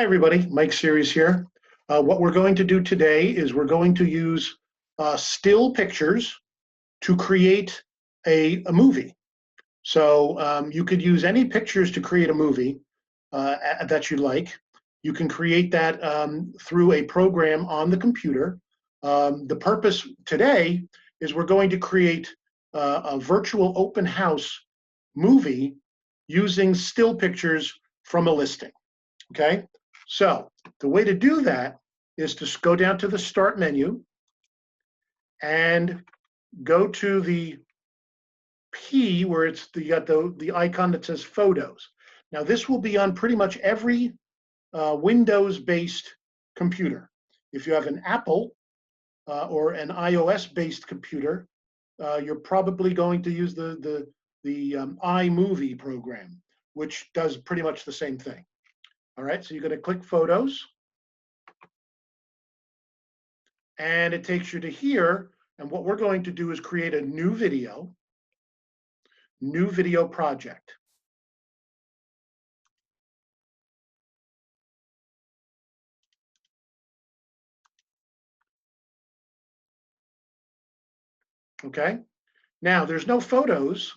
everybody, Mike Series here. What we're going to do today is we're going to use still pictures to create a movie. So you could use any pictures to create a movie that you like. You can create that through a program on the computer. The purpose today is we're going to create a virtual open house movie using still pictures from a listing. Okay, so the way to do that is to go down to the Start menu and go to the P where it's the icon that says Photos. Now this will be on pretty much every Windows-based computer. If you have an Apple or an iOS-based computer, you're probably going to use the iMovie program, which does pretty much the same thing. All right, so you're going to click Photos, and it takes you to here, and what we're going to do is create a new video project. Okay, now there's no photos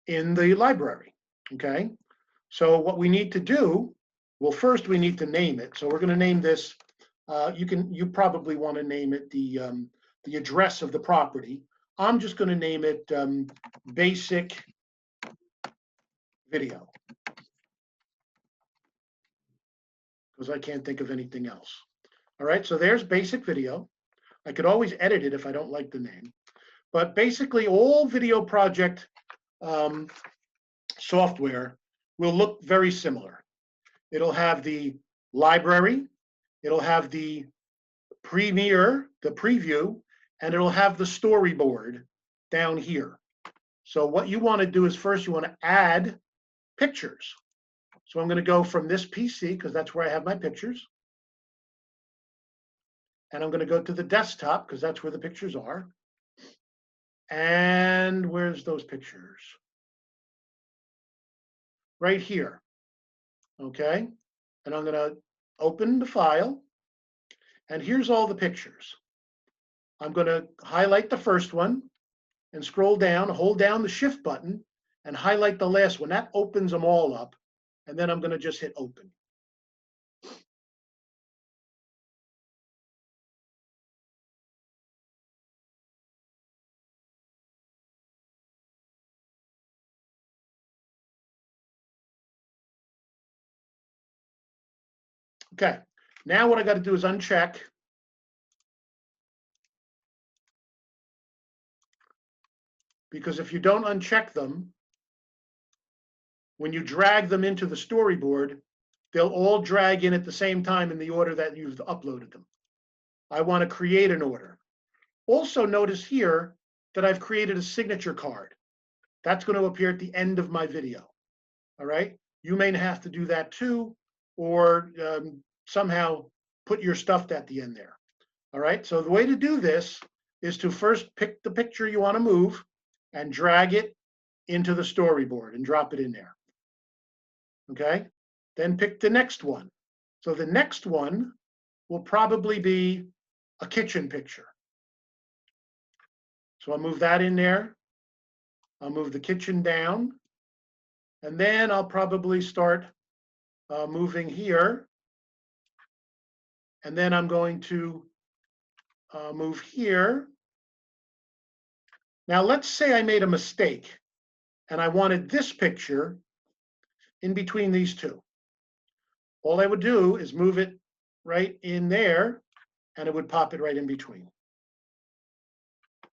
in the library, okay? So what we need to do, well, first we need to name it. So we're going to name this, you probably want to name it the address of the property. I'm just going to name it Basic Video, because I can't think of anything else. All right, so there's Basic Video. I could always edit it if I don't like the name. But basically all video project software will look very similar. It'll have the library, it'll have the premiere, the preview, and it'll have the storyboard down here. So what you want to do is first you want to add pictures. So I'm going to go from this PC, because that's where I have my pictures. And I'm going to go to the desktop, because that's where the pictures are. And where's those pictures? Right here. Okay. And I'm going to open the file. And here's all the pictures. I'm going to highlight the first one and scroll down, hold down the Shift button, and highlight the last one. That opens them all up. And then I'm going to just hit open. Okay, now what I got to do is uncheck. Because if you don't uncheck them, when you drag them into the storyboard, they'll all drag in at the same time in the order that you've uploaded them. I want to create an order. Also notice here that I've created a signature card. That's going to appear at the end of my video. All right, you may have to do that too, or somehow put your stuff at the end there. All right, so the way to do this is to first pick the picture you want to move and drag it into the storyboard and drop it in there. Okay, then pick the next one. So the next one will probably be a kitchen picture. So I'll move that in there. I'll move the kitchen down. And then I'll probably start moving here. And then I'm going to move here. Now let's say I made a mistake and I wanted this picture in between these two. All I would do is move it right in there and it would pop it right in between.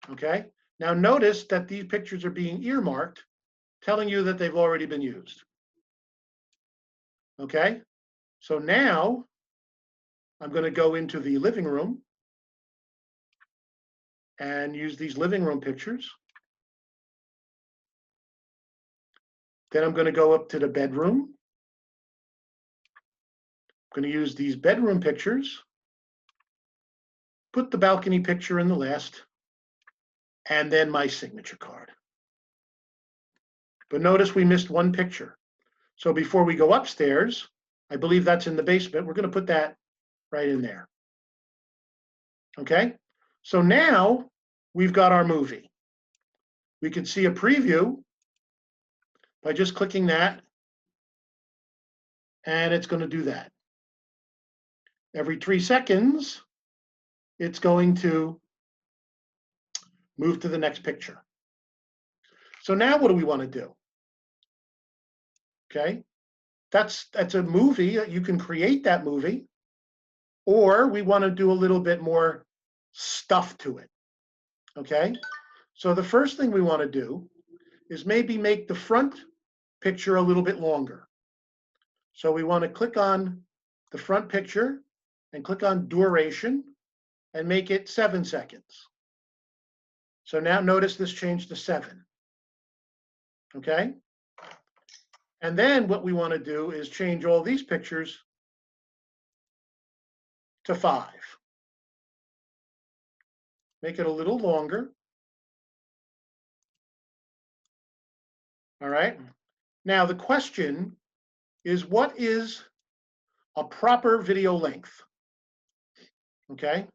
Okay, now notice that these pictures are being earmarked, telling you that they've already been used. Okay, so now I'm going to go into the living room and use these living room pictures. Then I'm going to go up to the bedroom. I'm going to use these bedroom pictures, put the balcony picture in the last, and then my signature card. But notice we missed one picture. So before we go upstairs, I believe that's in the basement. We're going to put that right in there. Okay, so now we've got our movie. We can see a preview by just clicking that, and it's going to do that. Every 3 seconds, it's going to move to the next picture. So now what do we want to do? Okay, that's a movie. You can create that movie, or we want to do a little bit more stuff to it. Okay, so the first thing we want to do is maybe make the front picture a little bit longer. So we want to click on the front picture and click on duration and make it 7 seconds. So now notice this changed to 7. Okay? And then what we want to do is change all these pictures to 5. Make it a little longer. All right? Now the question is, what is a proper video length? Okay?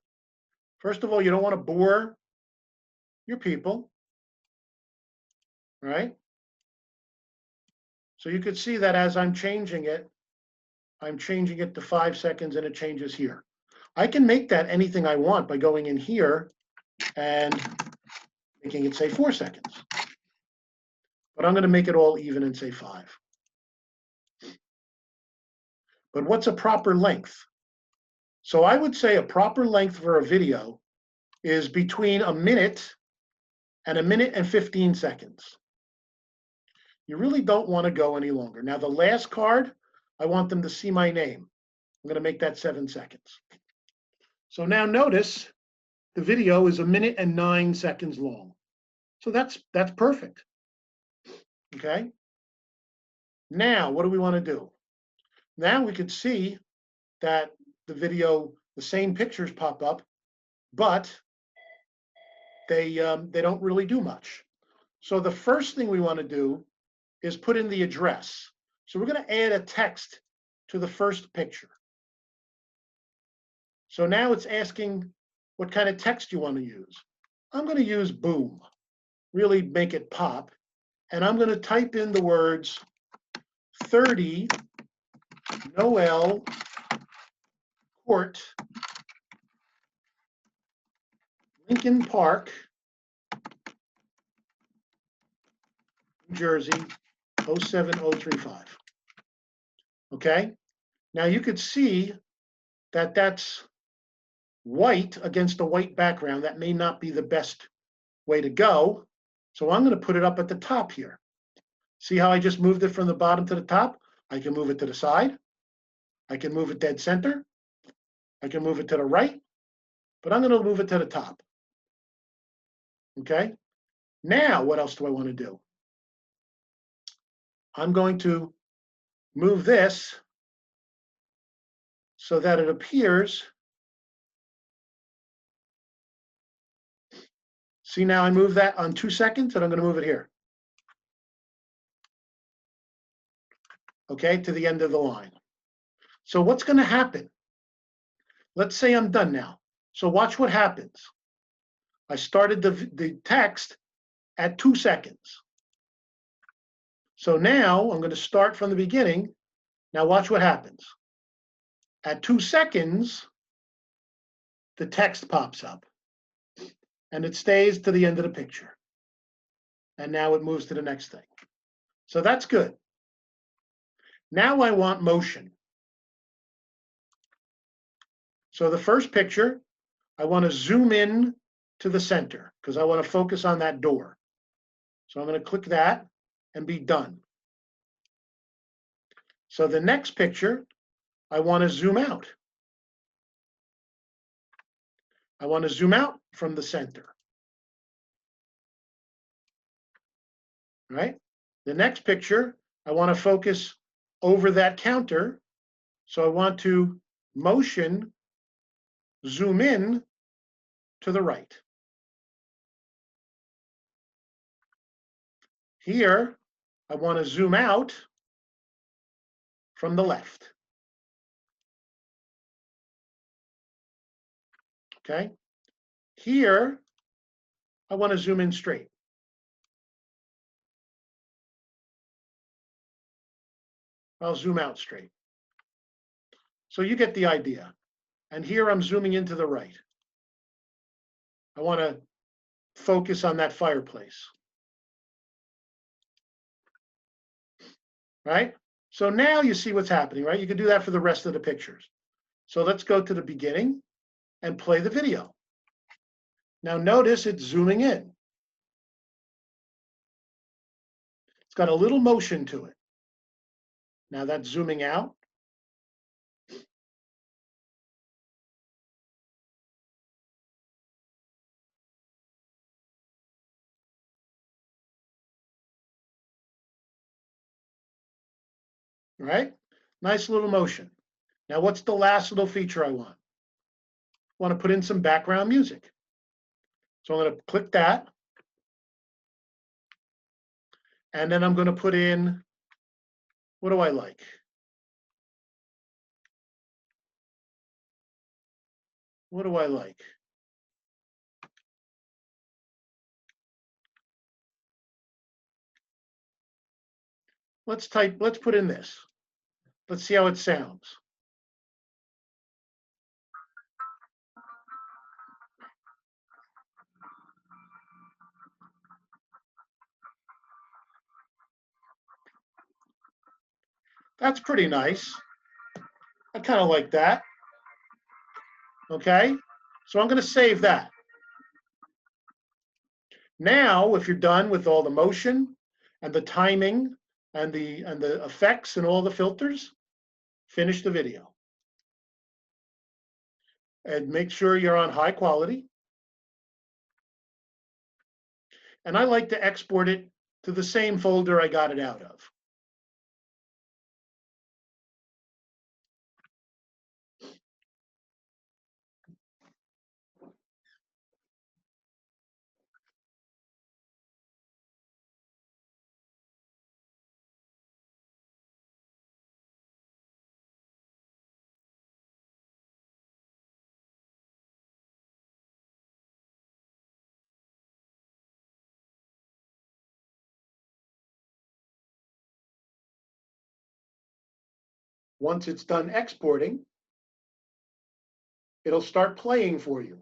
First of all, you don't want to bore your people. All right? So you could see that as I'm changing it to 5 seconds and it changes here. I can make that anything I want by going in here and making it say 4 seconds. But I'm going to make it all even and say 5. But what's a proper length? So I would say a proper length for a video is between a minute and 1:15 seconds. You really don't want to go any longer. Now the last card, I want them to see my name. I'm going to make that 7 seconds. So now notice the video is 1:09 seconds long. So that's perfect. Okay. Now, what do we want to do? Now we could see that the video, the same pictures pop up, but they don't really do much. So the first thing we want to do is put in the address. So we're going to add a text to the first picture. So now it's asking what kind of text you want to use. I'm going to use boom, really make it pop. And I'm going to type in the words 30 Noel Court, Lincoln Park, New Jersey, 07035. Okay? Now you could see that that's white against a white background. That may not be the best way to go. So I'm going to put it up at the top here. See how I just moved it from the bottom to the top? I can move it to the side. I can move it dead center. I can move it to the right, but I'm going to move it to the top. Okay? Now, what else do I want to do? I'm going to move this so that it appears. See, now I move that on 2 seconds, and I'm going to move it here. Okay, to the end of the line. So what's going to happen? Let's say I'm done now. So watch what happens. I started the text at 2 seconds. So now I'm going to start from the beginning. Now watch what happens. At 2 seconds, the text pops up. And it stays to the end of the picture. And now it moves to the next thing. So that's good. Now I want motion. So the first picture, I want to zoom in to the center because I want to focus on that door. So I'm going to click that and be done. So the next picture, I want to zoom out. I want to zoom out from the center. Right? The next picture, I want to focus over that counter. So I want to motion, zoom in to the right. Here, I want to zoom out from the left. Okay. Here, I want to zoom in straight. I'll zoom out straight. So you get the idea. And here I'm zooming into the right. I want to focus on that fireplace. Right? So now you see what's happening, right? You can do that for the rest of the pictures. So let's go to the beginning and play the video. Now notice it's zooming in. It's got a little motion to it. Now that's zooming out. Right? Nice little motion. Now what's the last little feature I want? I want to put in some background music. So I'm going to click that. And then I'm going to put in, what do I like? What do I like? Let's put in this. Let's see how it sounds. That's pretty nice. I kind of like that. Okay, so I'm going to save that. Now, if you're done with all the motion and the timing and the effects and all the filters, finish the video. And make sure you're on high quality. And I like to export it to the same folder I got it out of. Once it's done exporting, it'll start playing for you.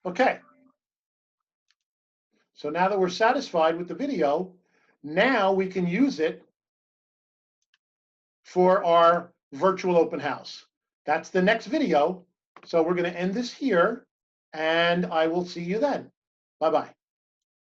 Okay. So now that we're satisfied with the video, now we can use it for our virtual open house. That's the next video. So we're going to end this here, and I will see you then. Bye-bye.